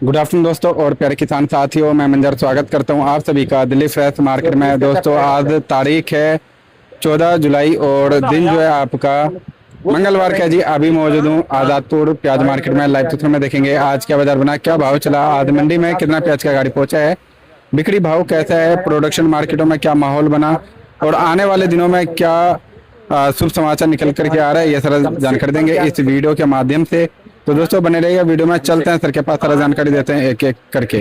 Good afternoon दोस्तों और प्यारे किसान साथियों, मैं मंजर स्वागत करता हूं आप सभी का दिल्ली फ्रेश मार्केट में। दोस्तों आज तारीख है 14 जुलाई और दिन जो है आपका मंगलवार का। जी अभी मौजूद हूं आजादपुर प्याज मार्केट में। लाइव चित्र में देखेंगे आज क्या बाजार बना, क्या भाव चला, आज मंडी में कितना प्याज का गाड़ी पहुंचा है, बिक्री भाव कैसा है, प्रोडक्शन मार्केटों में क्या माहौल बना और आने वाले दिनों में क्या शुभ समाचार निकल करके आ रहा है, ये सारा जानकारी देंगे इस वीडियो के माध्यम से। तो दोस्तों बने रहिएगा वीडियो में। चलते हैं सर के पास, सारा जानकारी देते हैं एक एक करके।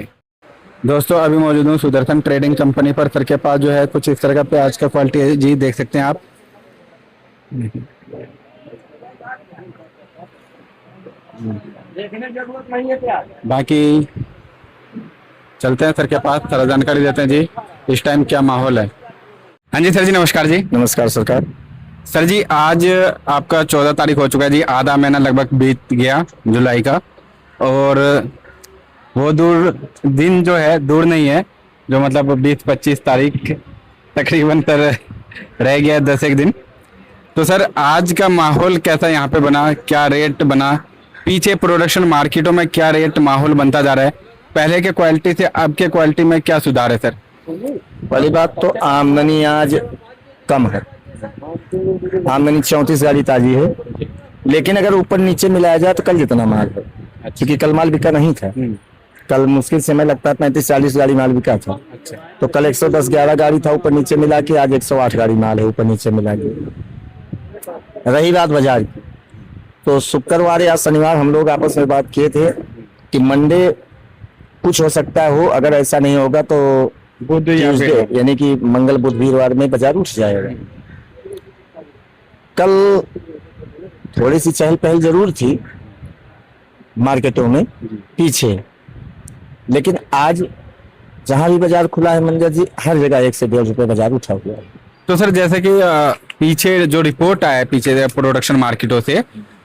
दोस्तों अभी मौजूद हूँ सुदर्शन ट्रेडिंग कंपनी पर। सर के पास जो है कुछ इस तरह का प्याज का क्वालिटी है जी, देख सकते हैं आप। बाकी चलते हैं सर के पास, सारा जानकारी देते हैं जी इस टाइम क्या माहौल है। हाँ जी सर जी, नमस्कार जी। नमस्कार सरकार। सर जी आज आपका 14 तारीख हो चुका है जी, आधा महीना लगभग बीत गया जुलाई का, और वो दूर दिन जो है दूर नहीं है, जो मतलब 20-25 तारीख तकरीबन तर रह गया 10 एक दिन। तो सर आज का माहौल कैसा यहाँ पे बना, क्या रेट बना, पीछे प्रोडक्शन मार्केटों में क्या रेट माहौल बनता जा रहा है, पहले के क्वालिटी से अब के क्वालिटी में क्या सुधार है सर? पहली बात तो आमदनी आज कम है, आमदनी 34 गाड़ी ताजी है, लेकिन अगर ऊपर नीचे मिलाया जाए तो कल जितना माल है, क्योंकि कल माल बिका नहीं था। कल मुश्किल से मैं लगता है 35-40 गाड़ी माल बिका था। तो कल 110-11 गाड़ी था ऊपर नीचे मिला के, आज 108 गाड़ी माल है ऊपर नीचे मिला के। रही बात बाजार की, तो शुक्रवार या शनिवार हम लोग आपस में बात किए थे कि मंडे कुछ हो सकता है हो, अगर ऐसा नहीं होगा तो बुध या फिर यानी कि मंगल बुध वीरवार में बाजार उठ जाएगा। कल थोड़ी सी चहल पहल जरूर थी मार्केटों में पीछे, लेकिन आज जहां भी बाजार खुला है मंजर जी, हर जगह 1 से 1.5 रुपए बाजार उठा हुआ है। तो सर जैसे कि पीछे जो रिपोर्ट आया पीछे प्रोडक्शन मार्केटों से,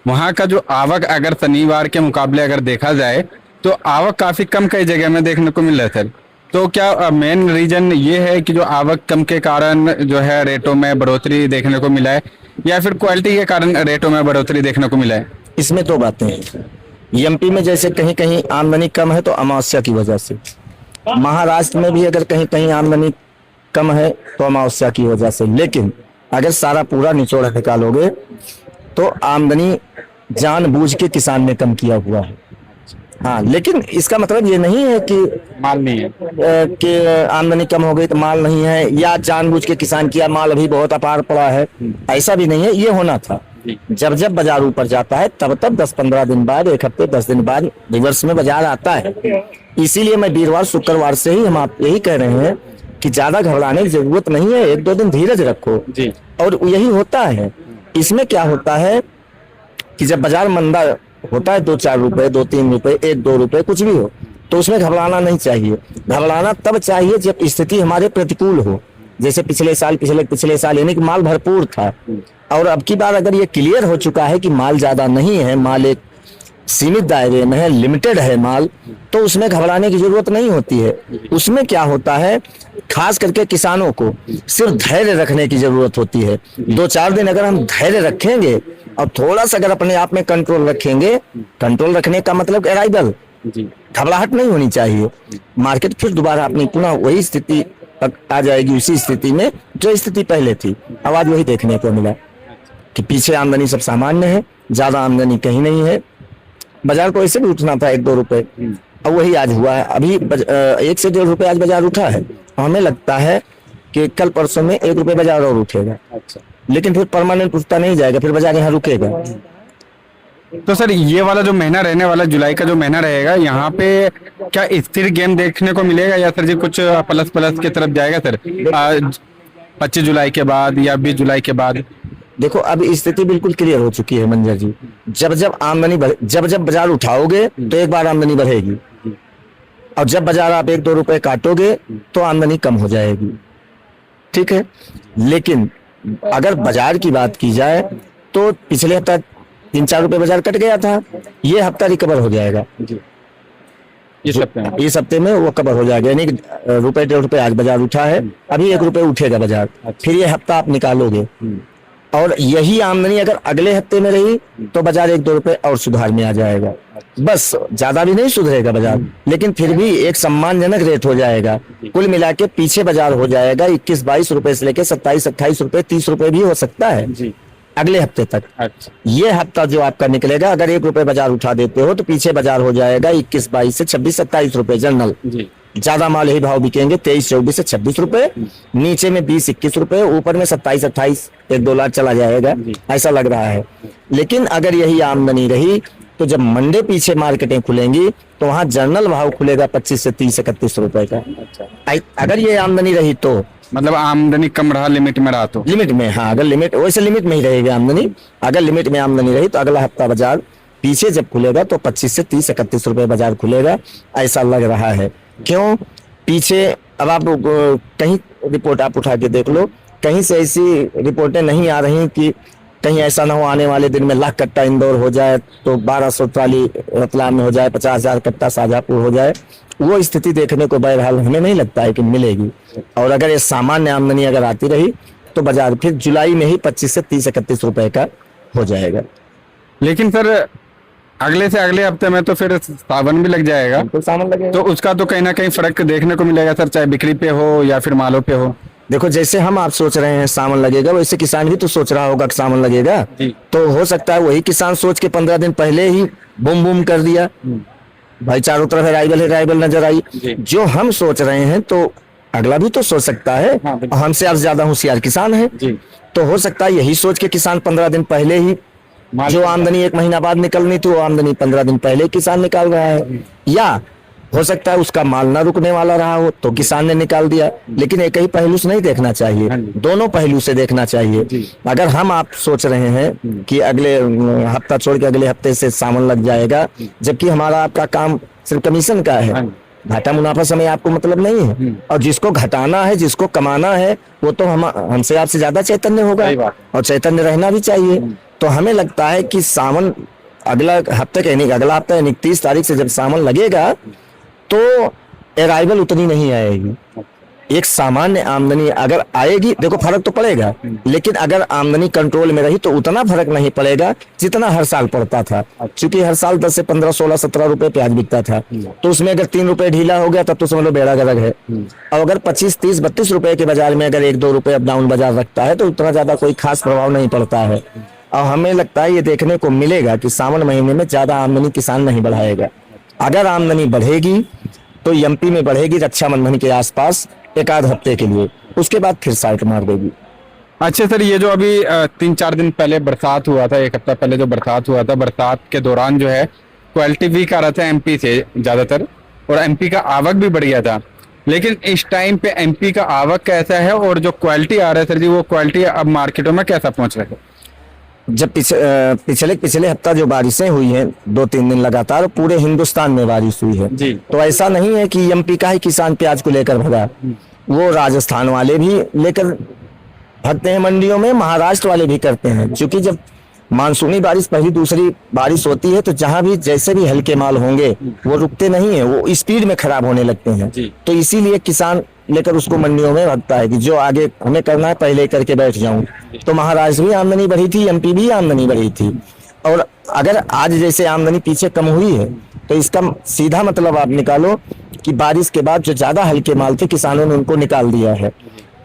वहां का जो आवक अगर शनिवार के मुकाबले अगर देखा जाए तो आवक काफी कम कई जगह में देखने को मिल रहा है सर। तो क्या मेन रीजन ये है कि जो आवक कम के कारण जो है रेटों में बढ़ोतरी देखने को मिला है, या फिर क्वालिटी के कारण रेटों में बढ़ोतरी देखने को मिला है? इसमें दो बातें हैं। एमपी में जैसे कहीं कहीं आमदनी कम है तो अमावस्या की वजह से, महाराष्ट्र में भी अगर कहीं कहीं आमदनी कम है तो अमावस्या की वजह से, लेकिन अगर सारा पूरा निचोड़ निकालोगे तो आमदनी जानबूझ के किसान ने कम किया हुआ है। हाँ, लेकिन इसका मतलब ये नहीं है कि माल नहीं है, कि आमदनी कम हो गई तो माल नहीं है, या जानबूझ के किसान किया माल अभी बहुत अपार पड़ा है, ऐसा भी नहीं है। ये होना था जब जब बाजार ऊपर जाता है तब तब 10-15 दिन बाद, 1 हफ्ते 10 दिन बाद रिवर्स में बाजार आता है। इसीलिए मैं वीरवार शुक्रवार से ही हम आप यही कह रहे हैं कि ज्यादा घबराने की जरूरत नहीं है, 1-2 दिन धीरज रखो जी। और यही होता है। इसमें क्या होता है कि जब बाजार मंदा होता है 2-4 रुपए, 2-3 रुपए, 1-2 रुपए कुछ भी हो, तो उसमें घबराना नहीं चाहिए। घबराना तब चाहिए जब स्थिति हमारे प्रतिकूल हो, जैसे पिछले साल यानी कि माल भरपूर था, और अब की बार अगर ये क्लियर हो चुका है कि माल ज्यादा नहीं है, माल एक सीमित दायरे में है, लिमिटेड है माल, तो उसमें घबराने की जरूरत नहीं होती है। उसमें क्या होता है, खास करके किसानों को सिर्फ धैर्य रखने की जरूरत होती है। 2-4 दिन अगर हम धैर्य रखेंगे और थोड़ा सा अगर अपने आप में कंट्रोल रखेंगे, कंट्रोल रखने का मतलब अराइवल, घबराहट नहीं होनी चाहिए। मार्केट फिर दोबारा अपनी पुनः वही स्थिति आ जाएगी, उसी स्थिति में जो स्थिति पहले थी। अब आज वही देखने को मिला कि पीछे आमदनी सब सामान्य है, ज्यादा आमदनी कहीं नहीं है। बाजार को ऐसे भी उठना था 1-2 रुपए, अब वही आज हुआ है। अभी 1 से 1.5 रुपए आज बाजार उठा है। हमें लगता है कि कल परसों में 1 रुपए बाजार और उठेगा। अच्छा। लेकिन फिर परमानेंट उठता नहीं जाएगा, फिर बाजार यहाँ रुकेगा। तो सर ये वाला जो महीना रहने वाला, जुलाई का जो महीना रहेगा, यहाँ पे क्या स्थिर गेम देखने को मिलेगा, या सर जी कुछ प्लस की तरफ जाएगा सर 25 जुलाई के बाद या 20 जुलाई के बाद? देखो अब स्थिति बिल्कुल क्लियर हो चुकी है मंजर जी। जब जब आमदनी बढ़े, जब जब बाजार उठाओगे तो एक बार आमदनी बढ़ेगी, और जब बाजार आप 1-2 रुपए काटोगे तो आमदनी कम हो जाएगी। ठीक है, लेकिन अगर बाजार की बात की जाए तो पिछले हफ्ता 3-4 रुपए बाजार कट गया था, ये हफ्ता रिकवर हो जाएगा। इस हफ्ते में वो कवर हो जाएगा, यानी 1-1.5 रुपए आज बाजार उठा है, अभी 1 रुपए उठेगा बाजार, फिर ये हफ्ता आप निकालोगे और यही आमदनी अगर अगले हफ्ते में रही तो बाजार 1-2 रुपए और सुधार में आ जाएगा। बस ज्यादा भी नहीं सुधरेगा बाजार, लेकिन फिर भी एक सम्मानजनक रेट हो जाएगा। कुल मिला के पीछे बाजार हो जाएगा 21-22 रुपए से लेके 27-28 रुपए, 30 रुपए भी हो सकता है जी। अगले हफ्ते तक। अच्छा। ये हफ्ता जो आपका निकलेगा, अगर 1 रुपए बाजार उठा देते हो तो पीछे बाजार हो जाएगा 21-22 से 26-27 रुपए जनरल। जी। ज्यादा माल ही भाव बिकेंगे 23-24 से 26 रुपए, नीचे में 20-21 रुपए, ऊपर में 27-28, $1-2 चला जाएगा, ऐसा लग रहा है। लेकिन अगर यही आमदनी रही तो जब मंडे पीछे मार्केटें खुलेंगी तो वहां जनरल भाव खुलेगा 25 से 30-31 रुपए का। अगर ये आमदनी रही तो मतलब आमदनी कम रहा, लिमिट में रहा तो। लिमिट में, हाँ, अगर लिमिट, वैसे लिमिट में ही रहेगी आमदनी। अगर लिमिट में आमदनी रही तो अगला हफ्ता बाजार पीछे जब खुलेगा तो 25 से 30-31 रुपए बाजार खुलेगा, ऐसा लग रहा है। क्यों पीछे? अब आप कहीं रिपोर्ट आप उठा के देख लो, कहीं से ऐसी रिपोर्टें नहीं आ रही कि कहीं ऐसा ना हो आने वाले दिन में 1 लाख कट्टा इंदौर हो जाए तो 1200 ट्राली रतलाम में हो जाए, 50,000 कट्टा शाहजहाँपुर हो जाए। वो स्थिति देखने को बहरहाल हमें नहीं लगता है कि मिलेगी। और अगर ये सामान्य आमदनी अगर आती रही तो बाजार फिर जुलाई में ही 25 से 30-31 रुपए का हो जाएगा। लेकिन सर अगले से अगले हफ्ते में तो फिर सावन भी लग जाएगा, तो सामान लगेगा, तो उसका तो कहीं ना कहीं फर्क देखने को मिलेगा सर, चाहे बिक्री पे हो या फिर मालों पे हो। देखो जैसे हम आप सोच रहे हैं सावन लगेगा, वैसे किसान भी तो सोच रहा होगा कि सावन लगेगा। तो हो सकता है वही किसान सोच के 15 दिन पहले ही बूम बूम कर दिया, भाई चारों तरफ अराइवल नजर आई। जो हम सोच रहे हैं तो अगला भी तो सोच सकता है। हमसे आप ज्यादा होशियार किसान है, तो हो सकता है यही सोच के किसान 15 दिन पहले ही जो आमदनी 1 महीना बाद निकलनी थी वो आमदनी 15 दिन पहले किसान निकाल रहा है। या हो सकता है उसका माल ना रुकने वाला रहा हो तो किसान ने निकाल दिया। लेकिन एक ही पहलू से नहीं देखना चाहिए, दोनों पहलू से देखना चाहिए। अगर हम आप सोच रहे हैं कि अगले हफ्ता छोड़ के अगले हफ्ते से सावन लग जाएगा, जबकि हमारा आपका काम सिर्फ कमीशन का है, घाटा मुनाफा समय आपको मतलब नहीं है। और जिसको घटाना है, जिसको कमाना है, वो तो हमसे आपसे ज्यादा चैतन्य होगा और चैतन्य रहना भी चाहिए। तो हमें लगता है कि सावन अगला हफ्ते अगला हफ्ता 29 तारीख से जब सावन लगेगा तो अराइवल उतनी नहीं आएगी। एक सामान्य आमदनी अगर आएगी, देखो फर्क तो पड़ेगा, लेकिन अगर आमदनी कंट्रोल में रही तो उतना फर्क नहीं पड़ेगा जितना हर साल पड़ता था। क्योंकि हर साल 10 से 15, 16, 17 रुपए प्याज बिकता था, तो उसमें अगर 3 रुपए ढीला हो गया तब तो समझ लो बेड़ा गर्क है। और अगर 25, 30, 32 रुपए के बाजार में अगर 1-2 रुपए अप डाउन बाजार रखता है तो उतना ज्यादा कोई खास प्रभाव नहीं पड़ता है। और हमें लगता है ये देखने को मिलेगा कि सावन महीने में ज्यादा आमदनी किसान नहीं बढ़ाएगा। अगर आमदनी बढ़ेगी तो एमपी में बढ़ेगी रक्षाबंधन के आसपास 1-आध हफ्ते के लिए, उसके बाद फिर साइट मार देगी। अच्छा सर, ये जो अभी 3-4 दिन पहले बरसात हुआ था, 1 हफ्ता पहले जो बरसात हुआ था, बरसात के दौरान जो है क्वालिटी वीक आ रहा था एमपी से ज्यादातर, और एमपी का आवक भी बढ़ गया था। लेकिन इस टाइम पे एमपी का आवक कैसा है और जो क्वालिटी आ रहा है सर जी, वो क्वालिटी अब मार्केटों में कैसा पहुंच रहा है? जब पिछले हफ्ता जो बारिशें हुई हैं 2-3 दिन लगातार, पूरे हिंदुस्तान में बारिश हुई है जी। तो ऐसा नहीं है कि एमपी का ही किसान प्याज को लेकर भगा, वो राजस्थान वाले भी लेकर भगते हैं मंडियों में, महाराष्ट्र वाले भी करते हैं। क्योंकि जब मानसूनी बारिश पहली दूसरी बारिश होती है तो जहां भी जैसे भी हल्के माल होंगे वो रुकते नहीं है, वो स्पीड में खराब होने लगते हैं। तो इसीलिए किसान लेकर उसको मंडियों में रखता है कि जो आगे हमें करना है पहले ही करके बैठ जाऊं। तो महाराष्ट्र भी आमदनी बढ़ी थी, एमपी भी आमदनी बढ़ी थी। और अगर आज जैसे आमदनी पीछे कम हुई है तो इसका सीधा मतलब आप निकालो कि बारिश के बाद जो ज्यादा हल्के माल थे किसानों ने उनको निकाल दिया है।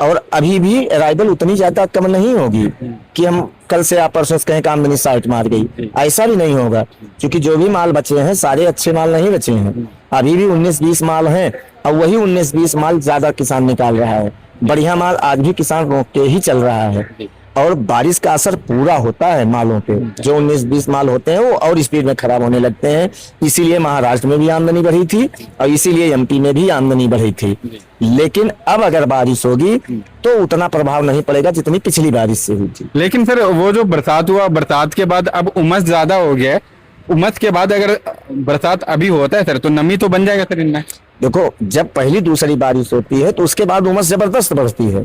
और अभी भी अराइवल उतनी ज्यादा कम नहीं होगी कि हम कल से आप परसों से कहें कि आमदनी साइट मार गई, ऐसा भी नहीं होगा। क्योंकि जो भी माल बचे हैं सारे अच्छे माल नहीं बचे हैं, अभी भी 19-20 माल हैं और वही 19-20 माल ज्यादा किसान निकाल रहा है। बढ़िया माल आज भी किसान रोक के ही चल रहा है और बारिश का असर पूरा होता है मालों पे। जो 19-20 माल होते हैं वो और स्पीड में खराब होने लगते हैं। इसीलिए महाराष्ट्र में भी आमदनी बढ़ी थी और इसीलिए एमपी में भी आमदनी बढ़ी थी। लेकिन अब अगर बारिश होगी तो उतना प्रभाव नहीं पड़ेगा जितनी पिछली बारिश से हुई थी। लेकिन सर वो जो बरसात हुआ, बरसात के बाद अब उमस ज्यादा हो गया है, उमस के बाद अगर बरसात अभी होता है सर तो नमी तो बन जाएगा सर इनमें? देखो जब पहली दूसरी बारिश होती है तो उसके बाद उमस जबरदस्त बढ़ती है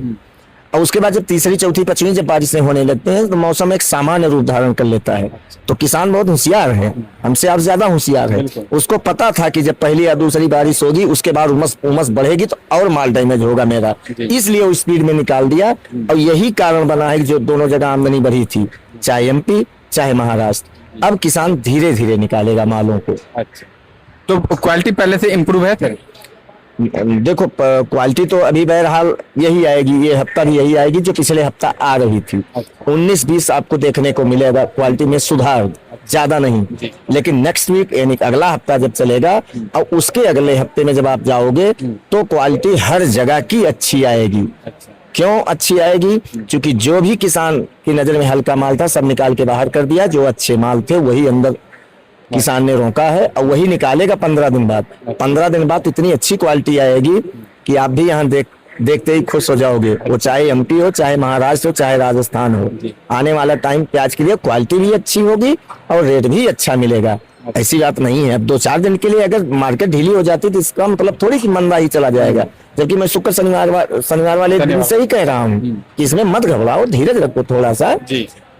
और उसके बाद जब तीसरी चौथी पांचवी जब बारिशें होने लगते हैं तो मौसम एक सामान्य रूप धारण कर लेता है। तो किसान बहुत होशियार है, हमसे आप ज्यादा होशियार है। उसको पता था कि जब पहली या दूसरी बारिश होगी उसके बाद उमस बढ़ेगी तो और माल डैमेज होगा मेरा, इसलिए वो स्पीड में निकाल दिया। और यही कारण बना है कि जो दोनों जगह आमदनी बढ़ी थी, चाहे एमपी चाहे महाराष्ट्र, अब किसान धीरे धीरे निकालेगा मालों को। अच्छा, तो क्वालिटी पहले से इम्प्रूव है सर? देखो क्वालिटी तो अभी बहरहाल यही आएगी, ये हफ्ता भी यही आएगी जो पिछले हफ्ता आ रही थी। 19-20 आपको देखने को मिलेगा क्वालिटी में सुधार, ज्यादा नहीं। लेकिन नेक्स्ट वीक यानी अगला हफ्ता जब चलेगा और उसके अगले हफ्ते में जब आप जाओगे तो क्वालिटी हर जगह की अच्छी आएगी। क्यों अच्छी आएगी? क्योंकि जो भी किसान की नजर में हल्का माल था सब निकाल के बाहर कर दिया, जो अच्छे माल थे वही अंदर किसान ने रोका है और वही निकालेगा 15 दिन बाद। 15 दिन बाद इतनी अच्छी क्वालिटी आएगी कि आप भी यहाँ देखते ही खुश हो जाओगे। वो चाहे एमपी हो, चाहे महाराष्ट्र हो, चाहे राजस्थान हो। आने वाला टाइम प्याज के लिए क्वालिटी भी अच्छी होगी और रेट भी अच्छा मिलेगा। ऐसी बात नहीं है। अब 2-4 दिन के लिए अगर मार्केट ढीली हो जाती तो इसका मतलब थोड़ी कि मंदा ही चला जाएगा। जबकि मैं शुक्र शनिवार वाले दिन से ही कह रहा हूँ कि इसमें मत घबराओ, धीरज रखो थोड़ा सा।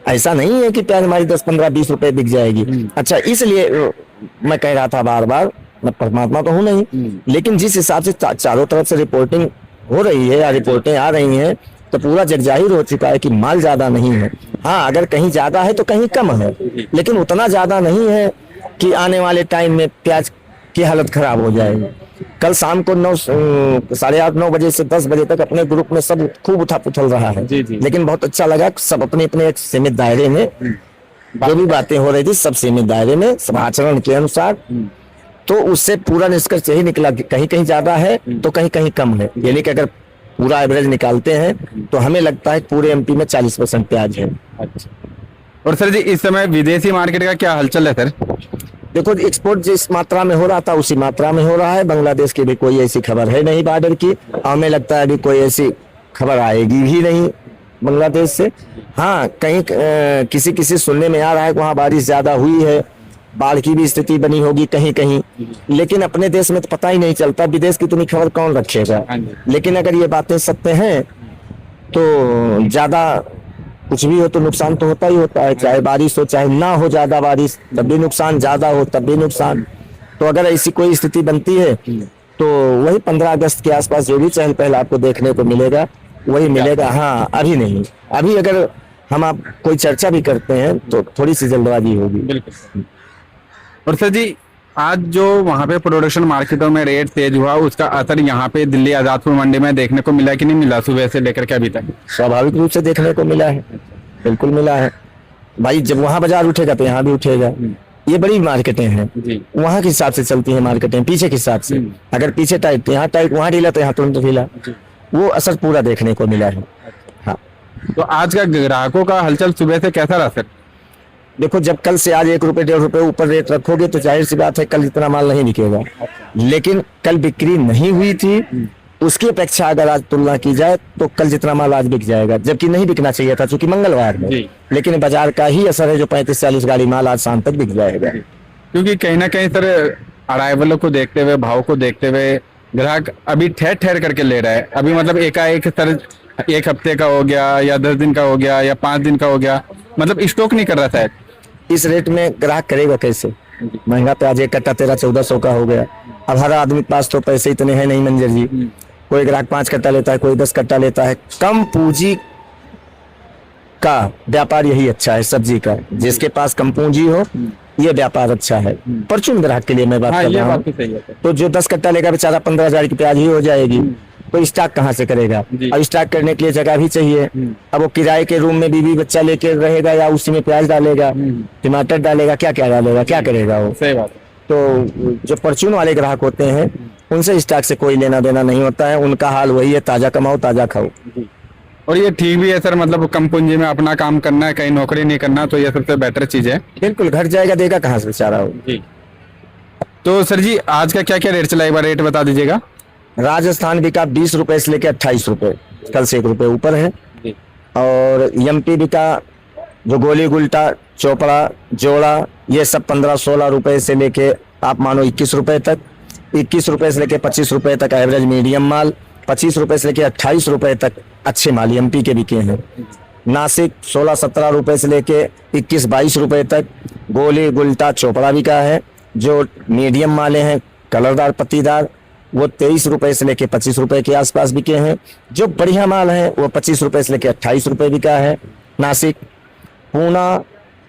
ऐसा नहीं है कि प्याज हमारी 10, 15, 20 रुपए बिक जाएगी। अच्छा, इसलिए मैं कह रहा था बार बार, मैं परमात्मा तो हूँ नहीं, लेकिन जिस हिसाब से चारों तरफ से रिपोर्टिंग हो रही है या रिपोर्टें आ रही हैं तो पूरा जग जाहिर हो चुका है कि माल ज्यादा नहीं है। हाँ, अगर कहीं ज्यादा है तो कहीं कम है, लेकिन उतना ज्यादा नहीं है कि आने वाले टाइम में प्याज की हालत खराब हो जाएगी। कल शाम को 8:30-9 बजे से 10 बजे तक अपने ग्रुप में सब खूब उठा पुथल रहा है। लेकिन बहुत अच्छा लगा, सब अपने अपने एक सीमित दायरे में जो भी बातें हो रही थी सब सीमित दायरे में, सब आचरण के अनुसार। तो उससे पूरा निष्कर्ष यही निकला कि कहीं कहीं ज्यादा है तो कहीं कहीं कम है। यानी कि अगर पूरा एवरेज निकालते हैं तो हमें लगता है पूरे एमपी में 40% प्याज है। और सर जी, इस समय विदेशी मार्केट का क्या हलचल है सर? देखो, एक्सपोर्ट जिस मात्रा में हो रहा था उसी मात्रा में हो रहा है। बांग्लादेश की भी कोई ऐसी खबर है नहीं बॉर्डर की, और हमें लगता है अभी कोई ऐसी खबर आएगी भी नहीं बांग्लादेश से। हाँ, कहीं किसी सुनने में आ रहा है कि वहाँ बारिश ज्यादा हुई है, बाढ़ की भी स्थिति बनी होगी कहीं कहीं, लेकिन अपने देश में तो पता ही नहीं चलता। विदेश की इतनी खबर कौन रखेगा? लेकिन अगर ये बातें सत्य हैं तो ज्यादा कुछ भी हो तो नुकसान तो होता ही होता है। चाहे बारिश हो चाहे ना हो ज्यादा बारिश, तब भी नुकसान, ज्यादा हो तब भी नुकसान। तो अगर ऐसी कोई स्थिति बनती है तो वही 15 अगस्त के आसपास जो भी चहल पहल आपको देखने को मिलेगा वही मिलेगा। हाँ, अभी नहीं। अभी अगर हम आप कोई चर्चा भी करते हैं तो थोड़ी सी जल्दबाजी होगी। बिल्कुल। और सर जी, आज जो वहाँ पे प्रोडक्शन मार्केटों में रेट तेज हुआ उसका असर यहाँ पे दिल्ली आजादपुर मंडी में देखने को मिला कि नहीं मिला सुबह से लेकर के अभी तक? स्वाभाविक रूप से देखने को मिला है, बिल्कुल मिला है भाई। जब वहाँ बाजार उठेगा तो यहाँ भी उठेगा। ये बड़ी मार्केटें हैं, वहाँ के हिसाब से चलती हैं मार्केटें, पीछे के हिसाब से। अगर पीछे टाइट तो यहाँ टाइट, वहाँ ढीला तो यहाँ तुरंत ढीला। वो असर पूरा देखने को मिला है। हाँ, तो आज का ग्राहकों का हलचल सुबह से कैसा रहा सर? देखो, जब कल से आज 1 रुपए 1.5 रुपए ऊपर रेट रखोगे तो जाहिर सी बात है कल इतना माल नहीं बिकेगा। लेकिन कल बिक्री नहीं हुई थी, उसकी अपेक्षा अगर आज तुलना की जाए तो कल जितना माल आज बिक जाएगा, जबकि नहीं बिकना चाहिए था क्योंकि मंगलवार है। लेकिन बाजार का ही असर है जो 35-40 गाड़ी माल आज शाम तक बिक जाएगा। क्योंकि कहीं ना कहीं सर अराइवलों को देखते हुए, भाव को देखते हुए ग्राहक अभी ठहर ठहर करके ले रहा है। अभी मतलब एकाएक सर 1 हफ्ते का हो गया या 10 दिन का हो गया या 5 दिन का हो गया, मतलब स्टॉक नहीं कर रहा था। इस रेट में ग्राहक करेगा कैसे? महंगा प्याज एक कट्टा 1300-1400 का हो गया। अब हर आदमी के पास तो पैसे इतने हैं नहीं मंजर जी। कोई ग्राहक 5 कट्टा लेता है, कोई 10 कट्टा लेता है। कम पूंजी का व्यापार यही अच्छा है सब्जी का। जिसके पास कम पूंजी हो ये व्यापार अच्छा है। परचून ग्राहक के लिए मैं बात कर रहा हूँ। तो जो 10 कट्टा लेगा बेचारा 15,000 की प्याज ही हो जाएगी। तो स्टॉक कहाँ से करेगा? और स्टॉक करने के लिए जगह भी चाहिए। अब वो किराए के रूम में बीवी बच्चा लेके रहेगा या उसी में प्याज डालेगा, टमाटर डालेगा, क्या क्या डालेगा, क्या करेगा वो? सही बात है। तो जो परचून वाले ग्राहक होते हैं उनसे स्टॉक से कोई लेना देना नहीं होता है। उनका हाल वही है, ताजा कमाओ ताजा खाओ। और ये ठीक भी है सर, मतलब कम पूंजी में अपना काम करना है, कहीं नौकरी नहीं करना, तो ये सबसे बेटर चीज है। बिल्कुल, घर जाएगा देगा कहाँ से बेचारा हो। तो सर जी, आज का क्या क्या रेट चला, एक बार रेट बता दीजिएगा। राजस्थान बिका 20 रुपए से लेकर 28 रुपए, कल से 1 रुपए ऊपर है। और एमपी बिका जो गोली गुल्टा, चोपड़ा, जोड़ा, ये सब 15-16 रुपए से लेके आप मानो 21 रुपए तक। 21 रुपए से लेके 25 रुपए तक एवरेज मीडियम माल, 25 रुपए से लेके 28 रुपए तक अच्छे माल एमपी के बिके हैं। नासिक 16-17 रुपए से लेके 21-22 रुपए तक गोली गुलटा चोपड़ा बिका है। जो मीडियम माले हैं कलरदार पत्तीदार वो 23 रुपए से लेके 25 रुपए के आसपास बिके हैं। जो बढ़िया माल है वो 25 रुपए से लेके 28 रुपए बिका है। नासिक पूना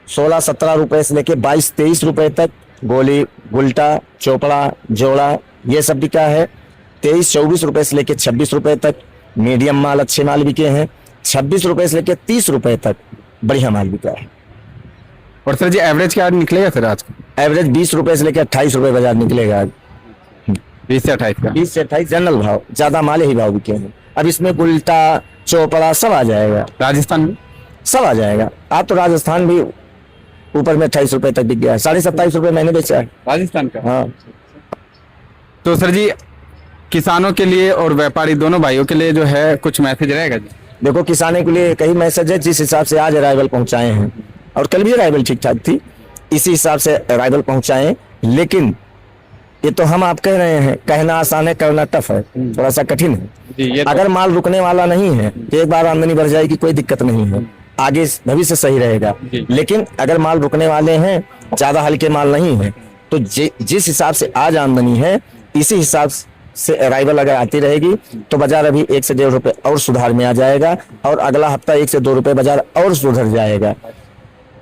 16-17 रुपए से लेके 22-23 रुपए तक गोली गुलटा चोपड़ा जोड़ा ये सब बिका है। 23-24 रुपए से लेके 26 रुपए तक मीडियम माल अच्छे माल बिके हैं। 26 रुपए से लेके 30 रुपए तक बढ़िया माल बिका है। और सर जी एवरेज क्या निकलेगा सर आज का? एवरेज 20 रुपए से लेके 28 रुपए बाजार निकलेगा आज। 20 से 28 का? 20 से 28 जनरल भाव, ज्यादा माल ही भाव बिके हैं। अब इसमें गुलटा चौपड़ा सब आ जाएगा, राजस्थान में सब आ जाएगा। आप तो राजस्थान भी ऊपर में 28 रुपए तक बिक गया है। 27.5 रुपए मैंने बेचा है राजस्थान का। हाँ। तो सर जी किसानों के लिए और व्यापारी दोनों भाइयों के लिए जो है कुछ मैसेज रहेगा जी? देखो किसानों के लिए कई मैसेज है। जिस हिसाब से आज अराइवल पहुंचाए हैं और कल भी अराइवल ठीक ठाक थी, इसी हिसाब से अराइवल पहुंचाए। लेकिन ये तो हम आप कह रहे हैं, कहना आसान है करना टफ है, थोड़ा सा कठिन है जी। ये तो अगर माल रुकने वाला नहीं है तो एक बार आमदनी बढ़ जाएगी, कोई दिक्कत नहीं है, आगे भविष्य सही रहेगा। लेकिन अगर माल रुकने वाले हैं, ज्यादा हल्के माल नहीं है, तो जिस हिसाब से आज आमदनी है इसी हिसाब से अराइवल अगर आती रहेगी तो बाजार अभी 1 से 1.5 रुपए और सुधार में आ जाएगा और अगला हफ्ता 1 से 2 रुपए बाजार और सुधर जाएगा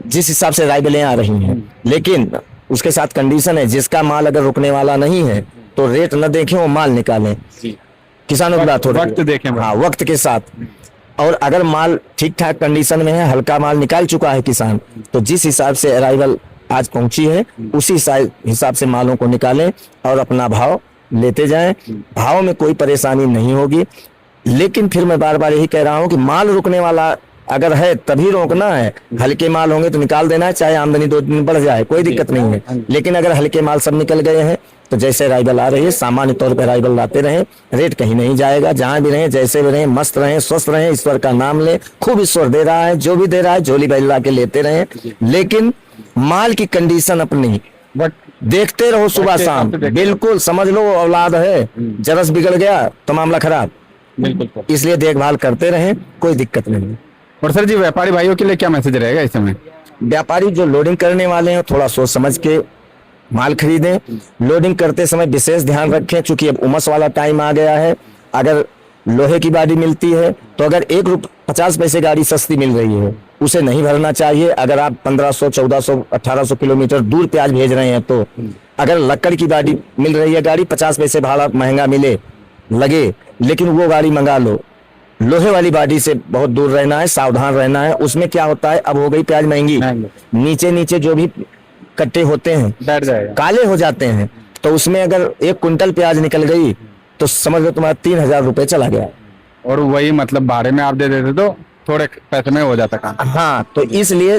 जिस हिसाब से अराइवलें आ रही हैं। लेकिन उसके साथ कंडीशन है, जिसका माल अगर रुकने वाला नहीं है तो रेट न देखें, वो माल निकालें। किसानों की बात हो रही है, वक्त देखें। हाँ, वक्त के साथ। और अगर माल ठीक ठाक कंडीशन में है, हल्का माल निकाल चुका है किसान, तो जिस हिसाब से अराइवल आज पहुंची है उसी हिसाब से मालों को निकालें और अपना भाव लेते जाएं। भाव में कोई परेशानी नहीं होगी। लेकिन फिर मैं बार बार यही कह रहा हूं कि माल रुकने वाला अगर है तभी रोकना है। हल्के माल होंगे तो निकाल देना है, चाहे आमदनी 2 दिन बढ़ जाए, कोई दिक्कत नहीं है। लेकिन अगर हल्के माल सब निकल गए हैं तो जैसे राइवल आ रही है सामान्य तौर पर राइवल लाते रहें, रेट कहीं नहीं जाएगा। जहां भी रहें, जैसे भी रहें, मस्त रहें, स्वस्थ रहें, ईश्वर का नाम लें। खूब ईश्वर दे रहा है, जो भी दे रहा है झोली बैल ला के लेते रहें। लेकिन माल की कंडीशन अपनी देखते रहो सुबह शाम। बिल्कुल समझ लो औलाद है, जरस बिगड़ गया तो मामला खराब। बिल्कुल। इसलिए देखभाल करते रहें, कोई दिक्कत नहीं। और सर जी व्यापारी भाइयों के लिए क्या मैसेज रहेगा इस समय? व्यापारी जो लोडिंग करने वाले हैं थोड़ा सोच समझ के माल खरीदें। लोडिंग करते समय विशेष ध्यान रखें, चूंकि अब उमस वाला टाइम आ गया है। अगर लोहे की गाड़ी मिलती है तो अगर 1.50 पैसे गाड़ी सस्ती मिल रही है उसे नहीं भरना चाहिए। अगर आप 1500, 1400, 1800 किलोमीटर दूर प्याज भेज रहे हैं तो अगर लक्कड़ की गाड़ी मिल रही है, गाड़ी 50 पैसे भाड़ा महंगा मिले लगे, लेकिन वो गाड़ी मंगा लो। लोहे वाली गाड़ी से बहुत दूर रहना है, सावधान रहना है। उसमें क्या होता है, अब हो गई प्याज महंगी, नीचे नीचे जो भी कट्टे होते हैं बैठ जाएगा, काले हो जाते हैं। तो उसमें अगर 1 कुंटल प्याज निकल गई तो समझ लो तुम्हारा 3000 रुपए चला गया। और वही मतलब भाड़े में आप दे देते तो थोड़े पैसे में हो जाता काम। हाँ, तो इसलिए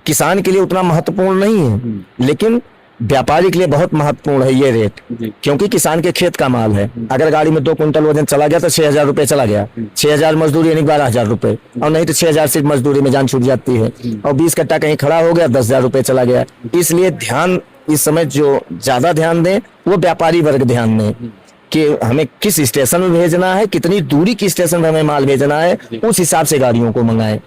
किसान के लिए उतना महत्वपूर्ण नहीं है, लेकिन व्यापारी के लिए बहुत महत्वपूर्ण है ये रेट, क्योंकि किसान के खेत का माल है। अगर गाड़ी में 2 कुंटल वजन चला गया तो 6000 रुपए चला गया। 6000 मजदूरी यानी 12000 रुपए, और नहीं तो 6000 सिर्फ मजदूरी में जान छूट जाती है। और 20 कट्टा कहीं खड़ा हो गया 10,000 रुपए चला गया। इसलिए ध्यान इस समय जो ज्यादा ध्यान दें वो व्यापारी वर्ग ध्यान दें कि हमें किस स्टेशन में भेजना है, कितनी दूरी की स्टेशन में हमें माल भेजना है, उस हिसाब से गाड़ियों को मंगाएं।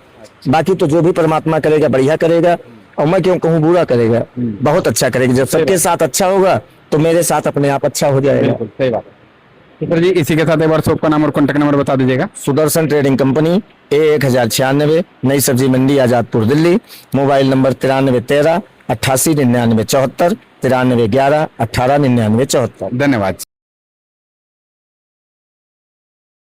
बाकी तो जो भी परमात्मा करेगा बढ़िया करेगा, और मैं क्यों कहूँ बुरा करेगा, बहुत अच्छा करेगा। जब सबके साथ अच्छा होगा तो मेरे साथ अपने आप अच्छा हो जाएगा। सही बात है। सर जी इसी के साथ एक बार शॉप का नाम और कॉन्टेक्ट नंबर बता दीजिएगा। सुदर्शन ट्रेडिंग कंपनी, A1096, नई सब्जी मंडी, आजादपुर, दिल्ली। Mobile number 9313 88 99 74, 9311 18 99 74। धन्यवाद।